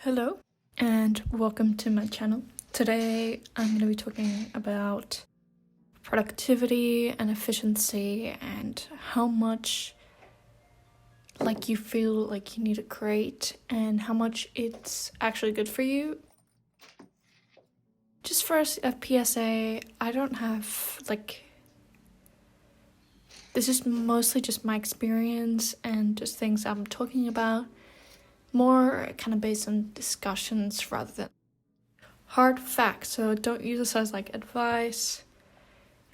Hello and welcome to my channel. Today I'm going to be talking about productivity and efficiency and how much you feel like you need to create and how much it's actually good for you. Just for a PSA, I don't have this is mostly just my experience and just things I'm talking about. More kind of based on discussions rather than hard facts, so don't use this as advice.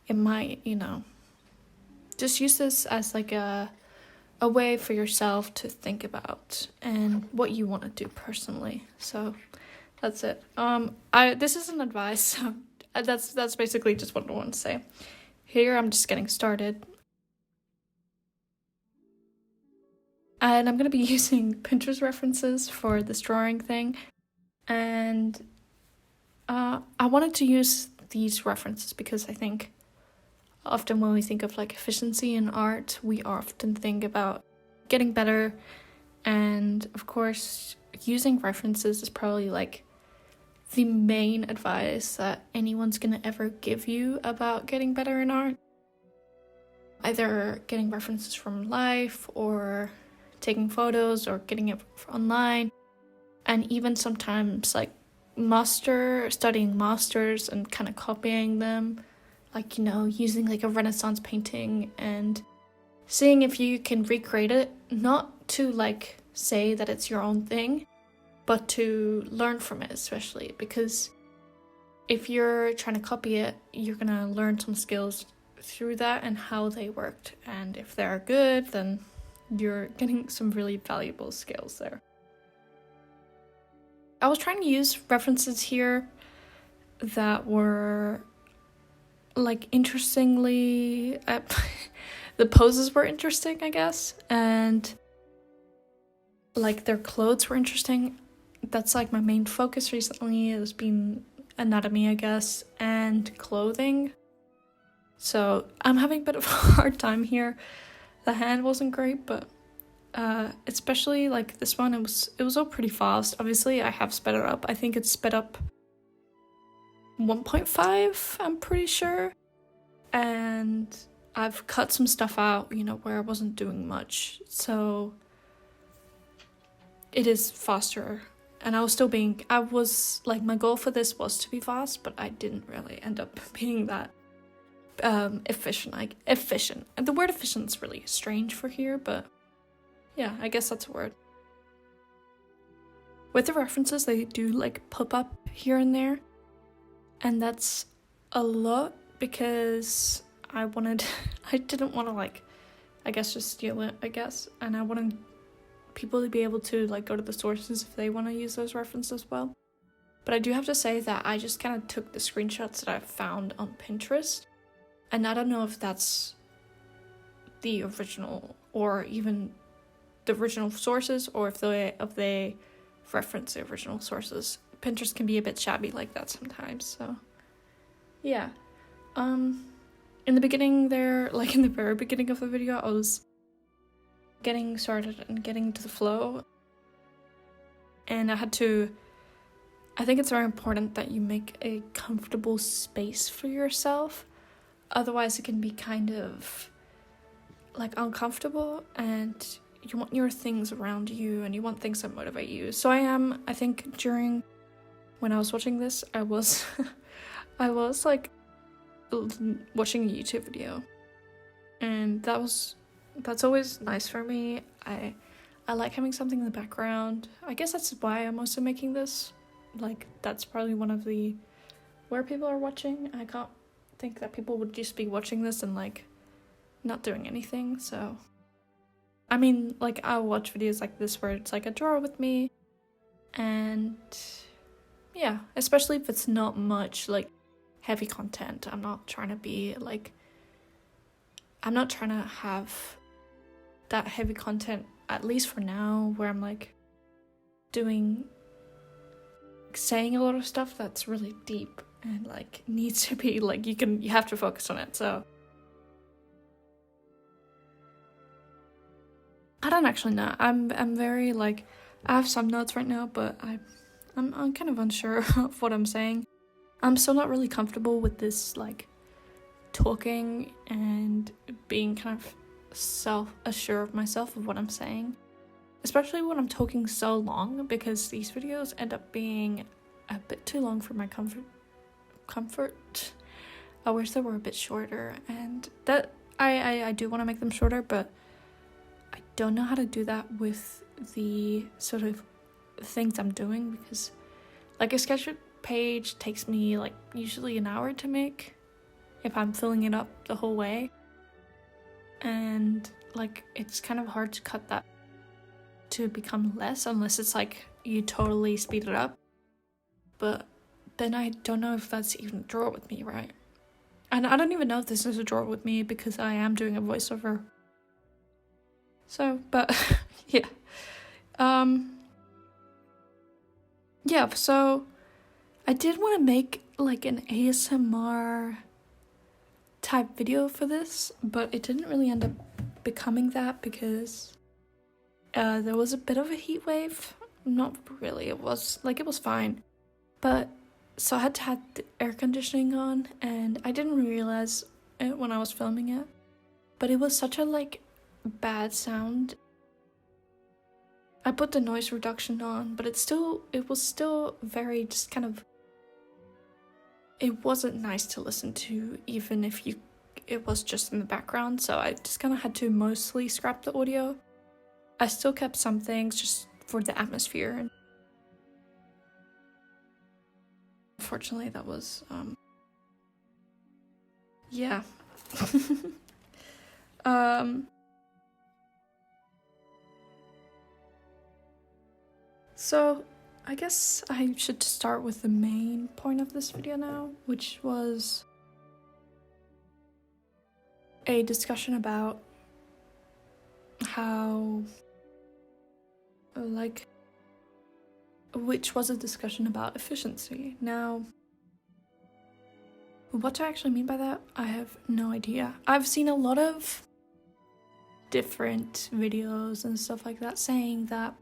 It might, just use this as a way for yourself to think about and what you want to do personally. So that's it. This isn't advice, so that's basically just what I want to say. Here I'm just getting started. And I'm going to be using Pinterest references for this drawing thing. And I wanted to use these references because I think often when we think of efficiency in art, we often think about getting better. And of course, using references is probably the main advice that anyone's going to ever give you about getting better in art. Either getting references from life or taking photos or getting it online, and even sometimes studying masters and kind of copying them, using a Renaissance painting and seeing if you can recreate it, not to say that it's your own thing, but to learn from it, especially because if you're trying to copy it, you're gonna learn some skills through that and how they worked, and if they're good, then you're getting some really valuable skills there. I was trying to use references here that were interestingly the poses were interesting, I guess, and their clothes were interesting. That's my main focus recently has been anatomy, I guess, and clothing. So I'm having a bit of a hard time here. The hand wasn't great, but especially this one, it was all pretty fast. Obviously, I have sped it up. I think it's sped up 1.5, I'm pretty sure. And I've cut some stuff out, where I wasn't doing much. So it is faster. And I was my goal for this was to be fast, but I didn't really end up being that efficient. And the word efficient is really strange for here, but yeah, I guess that's a word. With the references, they do pop up here and there, and that's a lot because I didn't want to I guess just steal it, I guess, and I wanted people to be able to go to the sources if they want to use those references as well. But I do have to say that I just kind of took the screenshots that I found on Pinterest, and I don't know if that's the original or even the original sources, or if they reference the original sources. Pinterest can be a bit shabby like that sometimes, so yeah. In the beginning there, in the very beginning of the video, I was getting started and getting to the flow, and I think it's very important that you make a comfortable space for yourself. Otherwise it can be kind of uncomfortable, and you want your things around you and you want things that motivate you. So I think during when I was watching this, I was watching a YouTube video, and that's always nice for me. I like having something in the background. I guess that's why I'm also making this. That's probably one of the where people are watching. I can't think that people would just be watching this and not doing anything. So I mean, I'll watch videos like this where it's a drawer with me, and yeah, especially if it's not much heavy content. I'm not trying to be I'm not trying to have that heavy content, at least for now, where I'm saying a lot of stuff that's really deep and needs to be you have to focus on it. So I don't actually know. I'm very I have some notes right now, but I'm kind of unsure of what I'm saying. I'm still not really comfortable with this, like, talking and being kind of self-assured of myself of what I'm saying. Especially when I'm talking so long, because these videos end up being a bit too long for my comfort. I wish they were a bit shorter, and that I do want to make them shorter, but I don't know how to do that with the sort of things I'm doing, because like a sketch page takes me like usually an hour to make if I'm filling it up the whole way, and like it's kind of hard to cut that to become less unless it's like you totally speed it up. But then I don't know if that's even a draw with me, right? And I don't even know if this is a draw with me because I am doing a voiceover. So, but yeah. Yeah, so I did want to make like an ASMR type video for this, but it didn't really end up becoming that because there was a bit of a heat wave. Not really, it was fine. But so I had to have the air conditioning on, and I didn't realize it when I was filming it. But it was such a like bad sound. I put the noise reduction on, but it was still very just kind of, it wasn't nice to listen to, even if it was just in the background. So I just kind of had to mostly scrap the audio. I still kept some things just for the atmosphere. Unfortunately, that was yeah. So I guess I should start with the main point of this video now, which was a discussion about how, like, which was a discussion about efficiency. Now, what do I actually mean by that? I have no idea. I've seen a lot of different videos and stuff like that saying that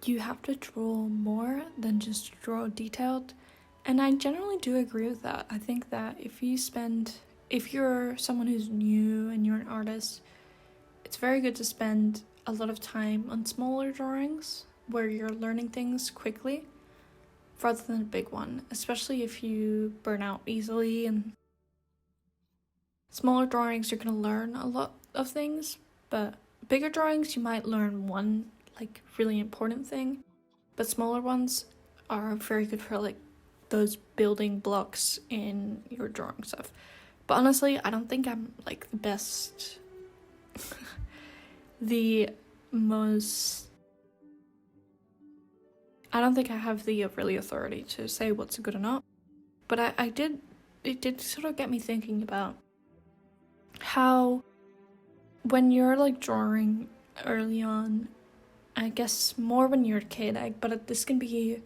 you have to draw more than just draw detailed, and I generally do agree with that. I think that if you're someone who's new and you're an artist, it's very good to spend a lot of time on smaller drawings where you're learning things quickly rather than a big one, especially if you burn out easily. And smaller drawings, you're going to learn a lot of things, but bigger drawings, you might learn one like really important thing, but smaller ones are very good for like those building blocks in your drawing stuff. But honestly, I don't think I'm like the best I don't think I have the really authority to say what's good or not, but it did sort of get me thinking about how when you're like drawing early on, I guess more when you're a kid, but this can be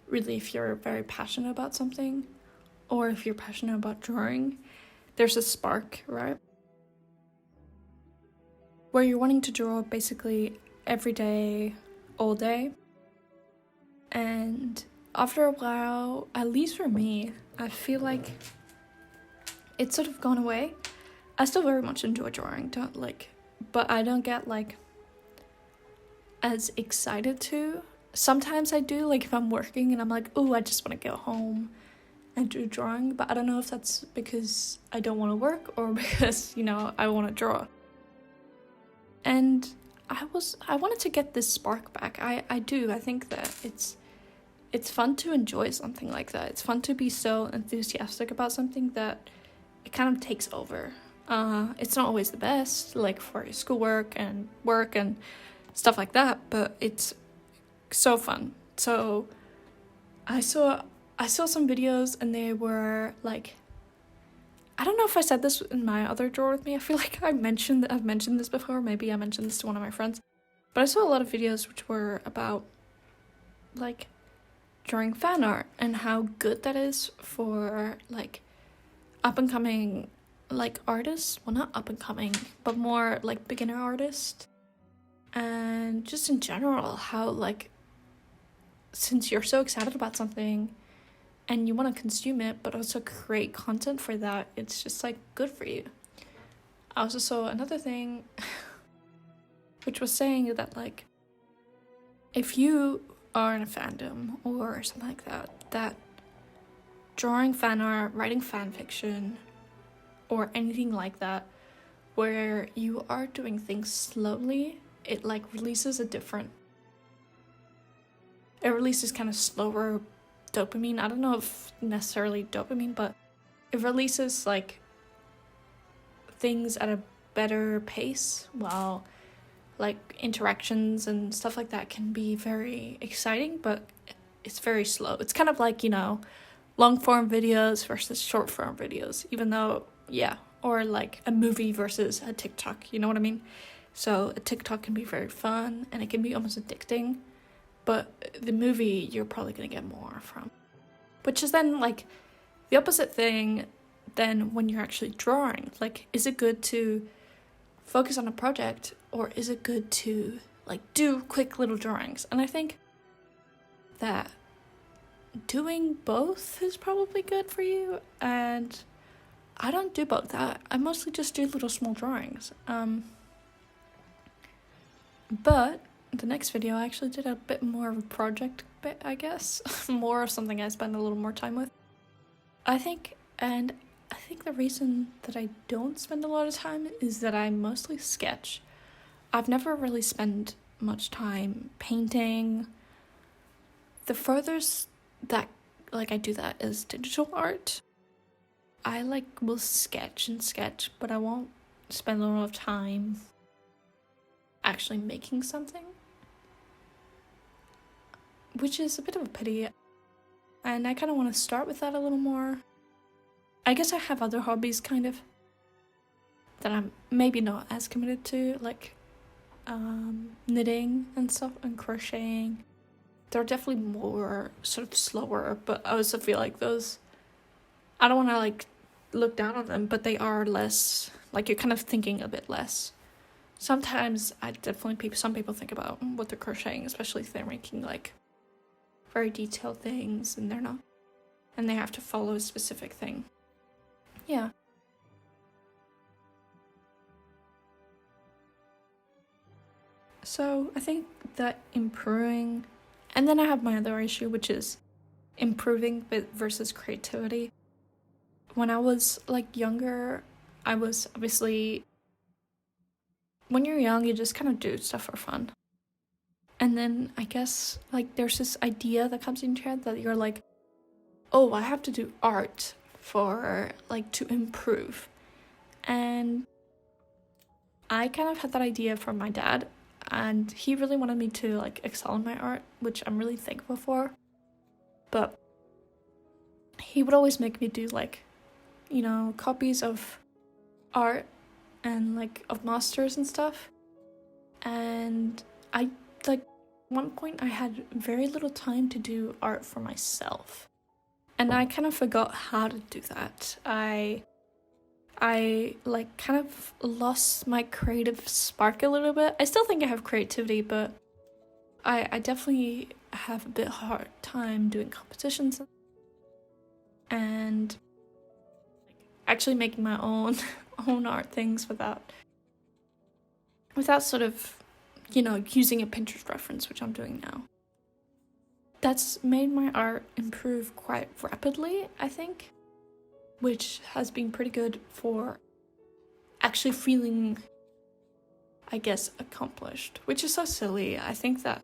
really if you're very passionate about something, or if you're passionate about drawing, there's a spark, right? Where you're wanting to draw basically every day, all day. And after a while, at least for me, I feel like it's sort of gone away. I still very much enjoy drawing, but I don't get like as excited to. Sometimes I do, like if I'm working and I'm like, oh, I just want to go home and do drawing, but I don't know if that's because I don't want to work or because, I want to draw. And I wanted to get this spark back. I do. I think that it's fun to enjoy something like that. It's fun to be so enthusiastic about something that it kind of takes over. It's not always the best, like for schoolwork and work and stuff like that, but it's so fun. So I saw some videos and they were like, I don't know if I said this in my other drawer with me. I feel like I've mentioned this before. Maybe I mentioned this to one of my friends. But I saw a lot of videos which were about like drawing fan art and how good that is for like up and coming like artists. Well, not up and coming, but more like beginner artists. And just in general, how like since you're so excited about something and you want to consume it but also create content for that, it's just like good for you. I also saw another thing which was saying that like if you are in a fandom or something like that, that drawing fan art, writing fan fiction, or anything like that, where you are doing things slowly, it like releases kind of slower dopamine. I don't know if necessarily dopamine, but it releases like things at a better pace, while like interactions and stuff like that can be very exciting, but it's very slow. It's kind of like, long form videos versus short form videos, even though, or like a movie versus a TikTok, you know what I mean? So a TikTok can be very fun and it can be almost addicting, but the movie you're probably gonna get more from. Which is then like the opposite thing than when you're actually drawing. Like, is it good to focus on a project, or is it good to like do quick little drawings? And I think that doing both is probably good for you, and I don't do both. I mostly just do little small drawings. But the next video I actually did a bit more of a project bit, I guess. More of something I spend a little more time with. I think the reason that I don't spend a lot of time is that I mostly sketch. I've never really spent much time painting. The furthest that like I do that is digital art. I like will sketch, but I won't spend a lot of time actually making something, which is a bit of a pity. And I kind of want to start with that a little more. I guess I have other hobbies kind of that I'm maybe not as committed to, like knitting and stuff and crocheting. They're definitely more sort of slower, but I also feel like those, I don't want to like look down on them, but they are less, like you're kind of thinking a bit less. Sometimes some people think about what they're crocheting, especially if they're making like very detailed things and they're not, and they have to follow a specific thing. Yeah. So I think that improving, and then I have my other issue, which is improving versus creativity. When I was like younger, I was obviously, when you're young, you just kind of do stuff for fun. And then I guess like there's this idea that comes into your head that you're like, oh, I have to do art for like to improve. And I kind of had that idea from my dad, and he really wanted me to like excel in my art, which I'm really thankful for. But he would always make me do like, copies of art and like of masters and stuff. And I like one point I had very little time to do art for myself, and I kind of forgot how to do that. I like kind of lost my creative spark a little bit. I still think I have creativity, but I definitely have a bit hard time doing competitions and actually making my own art things without sort of, using a Pinterest reference, which I'm doing now. That's made my art improve quite rapidly, I think, which has been pretty good for actually feeling, I guess, accomplished, which is so silly. I think that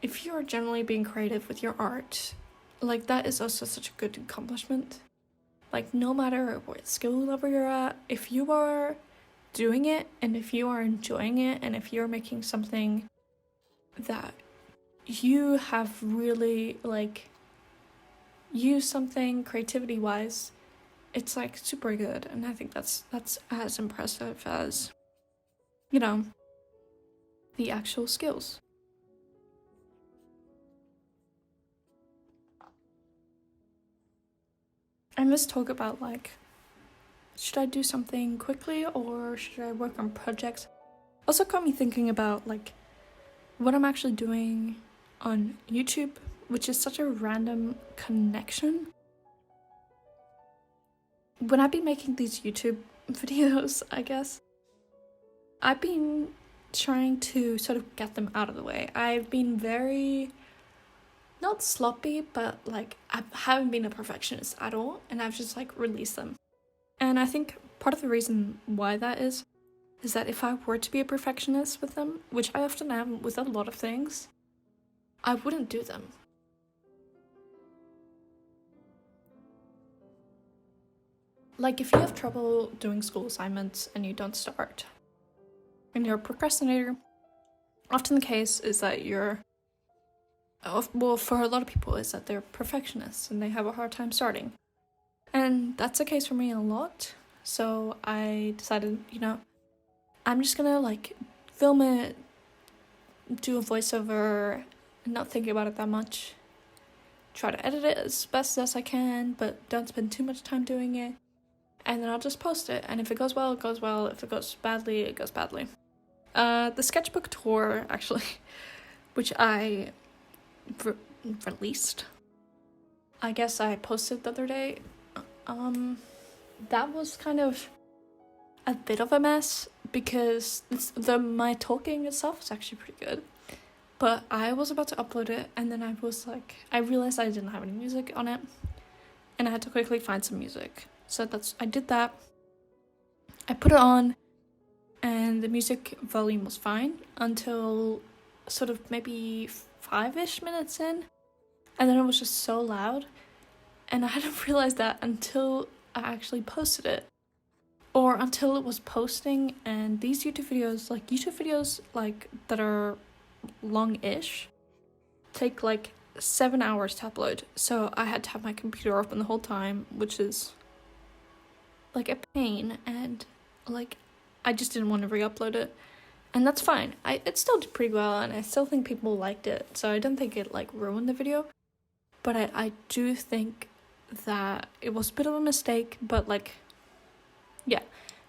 if you're generally being creative with your art, like that is also such a good accomplishment. Like no matter what skill level you're at, if you are doing it and if you are enjoying it and if you're making something that you have really like used something creativity wise, it's like super good. And I think that's as impressive as, the actual skills. And let's talk about like, should I do something quickly or should I work on projects? Also got me thinking about like what I'm actually doing on YouTube, which is such a random connection. When I've been making these YouTube videos, I guess, I've been trying to sort of get them out of the way. I've been very, not sloppy, but like I haven't been a perfectionist at all, and I've just like released them. And I think part of the reason why that is that if I were to be a perfectionist with them, which I often am with a lot of things, I wouldn't do them. Like if you have trouble doing school assignments and you don't start, and you're a procrastinator, often the case is that well, for a lot of people, is that they're perfectionists and they have a hard time starting. And that's the case for me a lot. So I decided, I'm just gonna like film it, do a voiceover, not think about it that much, try to edit it as best as I can, but don't spend too much time doing it. And then I'll just post it. And if it goes well, it goes well. If it goes badly, it goes badly. The sketchbook tour, actually, which I released, I guess I posted the other day, that was kind of a bit of a mess because my talking itself is actually pretty good. But I was about to upload it, and then I realized I didn't have any music on it, and I had to quickly find some music. So I did that. I put it on, and the music volume was fine until sort of maybe 5-ish minutes in, and then it was just so loud, and I hadn't realized that until I actually posted it, or until it was posting. And these YouTube videos like that are long-ish take like 7 hours to upload, so I had to have my computer open the whole time, which is like a pain, and like I just didn't want to re-upload it, and that's fine. It still did pretty well, and I still think people liked it, so I don't think it like ruined the video, but I do think that it was a bit of a mistake. But like, yeah,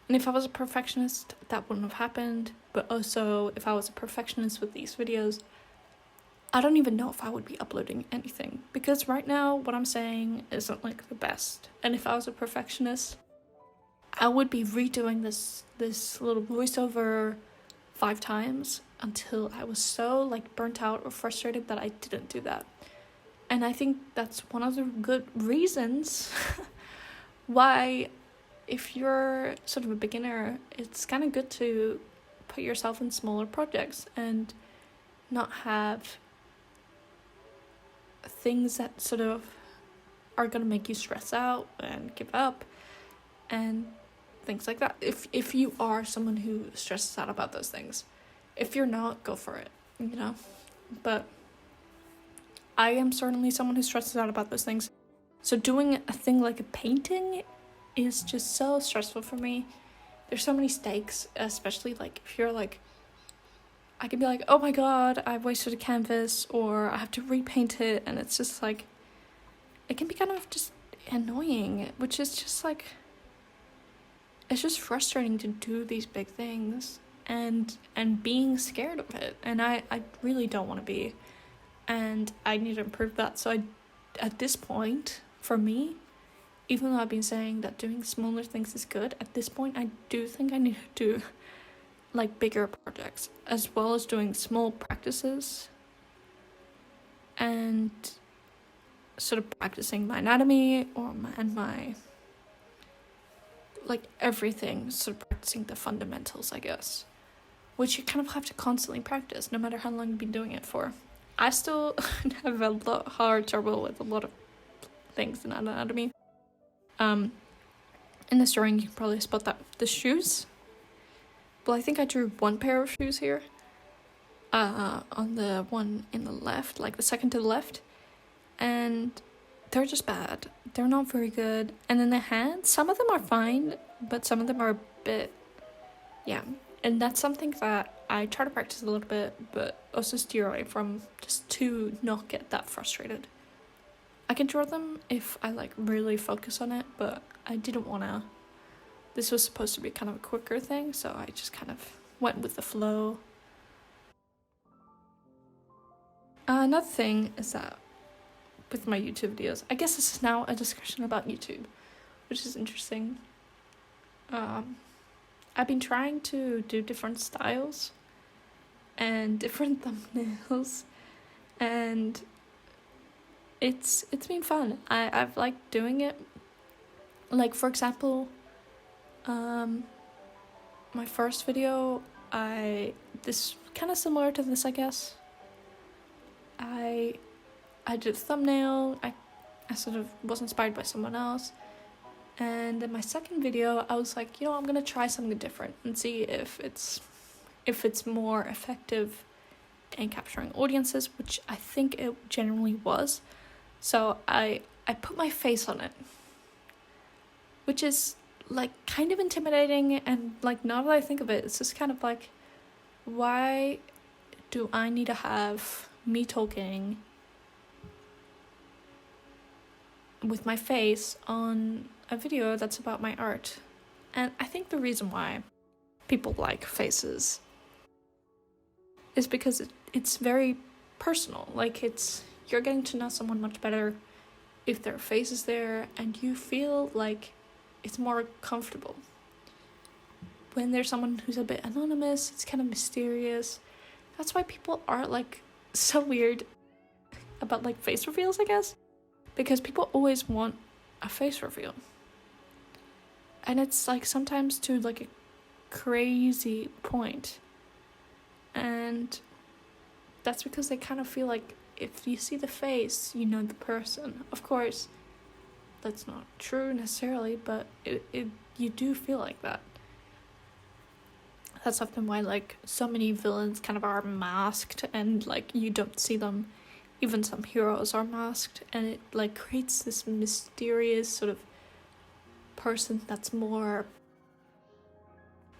and if I was a perfectionist, that wouldn't have happened. But also, if I was a perfectionist with these videos, I don't even know if I would be uploading anything, because right now what I'm saying isn't like the best. And if I was a perfectionist, I would be redoing this little voiceover 5 times until I was so like burnt out or frustrated that I didn't do that. And I think that's one of the good reasons why, if you're sort of a beginner, it's kind of good to put yourself in smaller projects and not have things that sort of are going to make you stress out and give up and things like that. If you are someone who stresses out about those things. If you're not, go for it, But I am certainly someone who stresses out about those things. So doing a thing like a painting is just so stressful for me. There's so many stakes, especially like if you're like, I can be like, oh my god, I wasted a canvas, or I have to repaint it, and it's just like, it can be kind of just annoying, which is just like, it's just frustrating to do these big things and being scared of it, and I really don't want to be, and I need to improve that. So at this point, for me, even though I've been saying that doing smaller things is good, at this point I do think I need to do like bigger projects, as well as doing small practices and sort of practicing my anatomy and my like everything, sort of practicing the fundamentals, I guess, which you kind of have to constantly practice no matter how long you've been doing it for. I still have a lot hard trouble with a lot of things in anatomy. In this drawing you can probably spot that the shoes. Well, I think I drew one pair of shoes here. On the one in the left, like the second to the left, and they're just bad. They're not very good. And then the hands, some of them are fine, but some of them are a bit, yeah. And that's something that I try to practice a little bit, but also steer away from, just to not get that frustrated. I can draw them if I like really focus on it, but I didn't want to. This was supposed to be kind of a quicker thing, so I just kind of went with the flow. Another thing is that with my YouTube videos. I guess this is now a discussion about YouTube, which is interesting. I've been trying to do different styles and different thumbnails, and it's been fun. I've liked doing it. Like, for example, my first video, this kind of similar to this, I guess. I did a thumbnail. I sort of was inspired by someone else. And in my second video, I was like, I'm gonna try something different and see if it's more effective in capturing audiences, which I think it generally was. So I put my face on it, which is like kind of intimidating, and like now that I think of it, it's just kind of like, why do I need to have me talking with my face on a video that's about my art? And I think the reason why people like faces is because it's very personal. Like, you're getting to know someone much better if their face is there, and you feel like it's more comfortable. When there's someone who's a bit anonymous, it's kind of mysterious. That's why people are like so weird about like face reveals, I guess, because people always want a face reveal. And it's like sometimes to like a crazy point. And that's because they kind of feel like if you see the face, you know the person. Of course, that's not true necessarily, but you do feel like that. That's often why like so many villains kind of are masked, and like you don't see them. Even some heroes are masked, and it like creates this mysterious sort of person that's more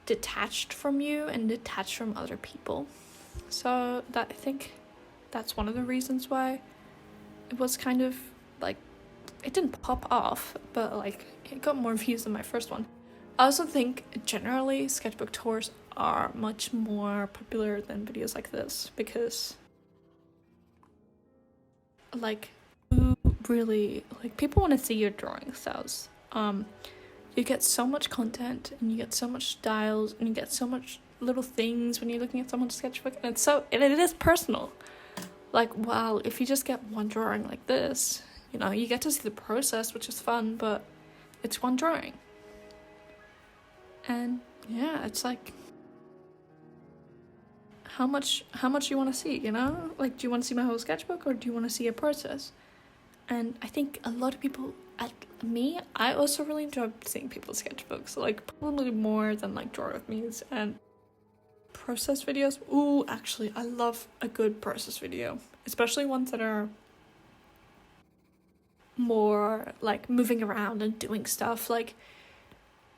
detached from you and detached from other people. So that, I think that's one of the reasons why it was kind of like, it didn't pop off, but like it got more views than my first one. I also think generally sketchbook tours are much more popular than videos like this, because like really, like, people want to see your drawing styles. You get so much content, and you get so much styles, and you get so much little things when you're looking at someone's sketchbook, and it is personal. Like, wow, if you just get one drawing like this, you get to see the process, which is fun, but it's one drawing. And yeah, it's like, how much you want to see, Like, do you want to see my whole sketchbook, or do you want to see a process? And I think a lot of people, I also really enjoy seeing people's sketchbooks, like probably more than like draw with me's and process videos. Ooh, actually, I love a good process video, especially ones that are more like moving around and doing stuff. Like,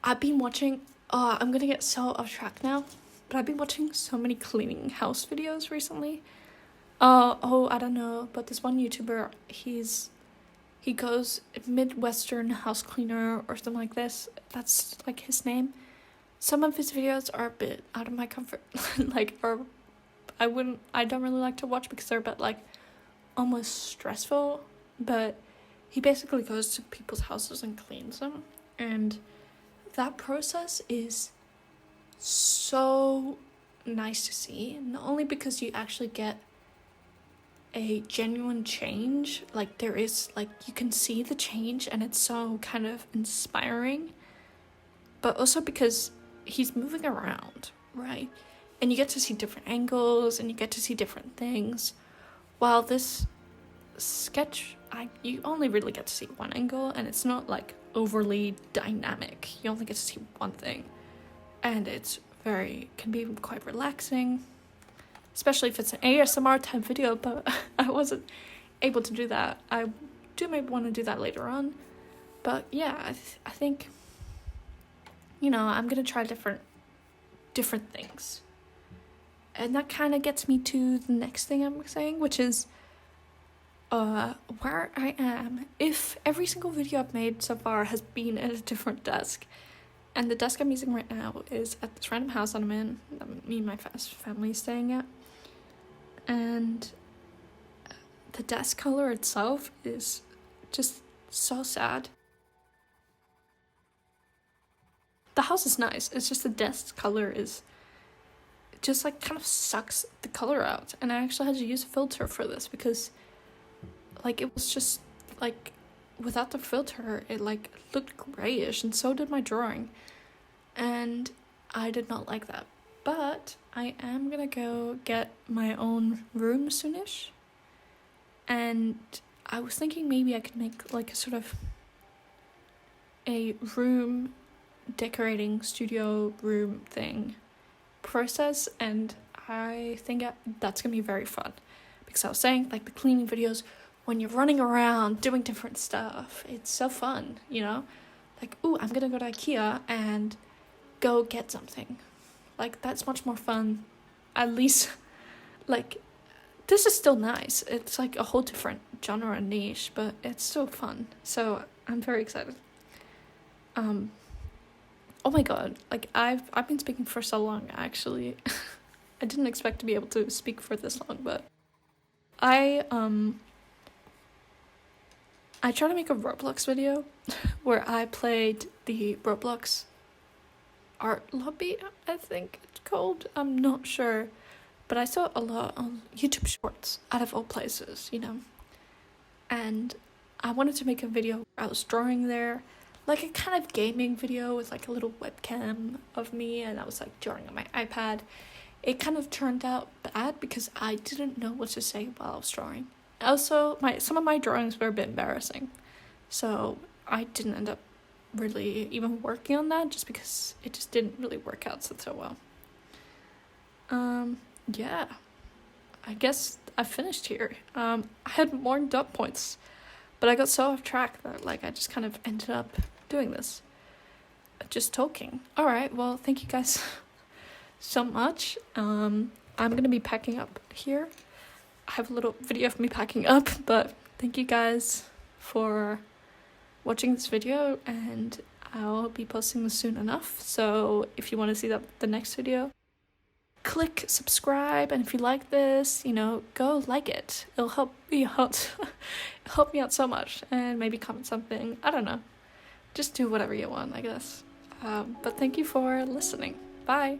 I've been watching, I'm gonna get so off track now, but I've been watching so many cleaning house videos recently. I don't know, but this one YouTuber, he goes Midwestern House Cleaner or something like this. That's like his name. Some of his videos are a bit out of my comfort, I don't really like to watch because they're a bit like almost stressful, but he basically goes to people's houses and cleans them, and that process is so nice to see, not only because you actually get a genuine change, like there is, like, you can see the change and it's so kind of inspiring, but also because he's moving around, right? And you get to see different angles and you get to see different things, while this sketch, you only really get to see one angle, and it's not like overly dynamic. You only get to see one thing, and it's can be quite relaxing, especially if it's an ASMR type video, but I wasn't able to do that. I do maybe want to do that later on, but yeah, I think, I'm gonna try different things, and that kind of gets me to the next thing I'm saying, which is where I am. If every single video I've made so far has been at a different desk, and the desk I'm using right now is at this random house that I'm in, that me and my family is staying at, and the desk color itself is just so sad. The house is nice, it's just the desk color is just like kind of sucks the color out. And I actually had to use a filter for this because like it was just like without the filter it like looked grayish, and so did my drawing, and I did not like that. But I am gonna go get my own room soonish, and I was thinking maybe I could make like a sort of a room decorating studio room thing process, and I think that's gonna be very fun because I was saying like the cleaning videos when you're running around doing different stuff, it's so fun, you know, like, ooh, I'm gonna go to IKEA and go get something, like that's much more fun. At least like this is still nice, it's like a whole different genre and niche, but it's so fun, so I'm very excited. Oh my god, like I've been speaking for so long actually. I didn't expect to be able to speak for this long, but I tried to make a Roblox video where I played the Roblox art lobby, I think it's called, I'm not sure, but I saw a lot on YouTube Shorts out of all places, you know, and I wanted to make a video where I was drawing there, like a kind of gaming video with like a little webcam of me, and I was like drawing on my iPad. It kind of turned out bad because I didn't know what to say while I was drawing. Also, some of my drawings were a bit embarrassing, so I didn't end up really even working on that just because it just didn't really work out so well. Yeah, I guess I finished here. I had more dot points, but I got so off track that like I just kind of ended up doing this, just talking. All right, well, thank you guys so much. I'm gonna be packing up here. I have a little video of me packing up, but thank you guys for watching this video, and I'll be posting this soon enough, so if you want to see the next video, click subscribe, and if you like this, you know, go like it. It'll help me out. Help me out so much, and maybe comment something. I don't know. Just do whatever you want, I guess. But thank you for listening. Bye.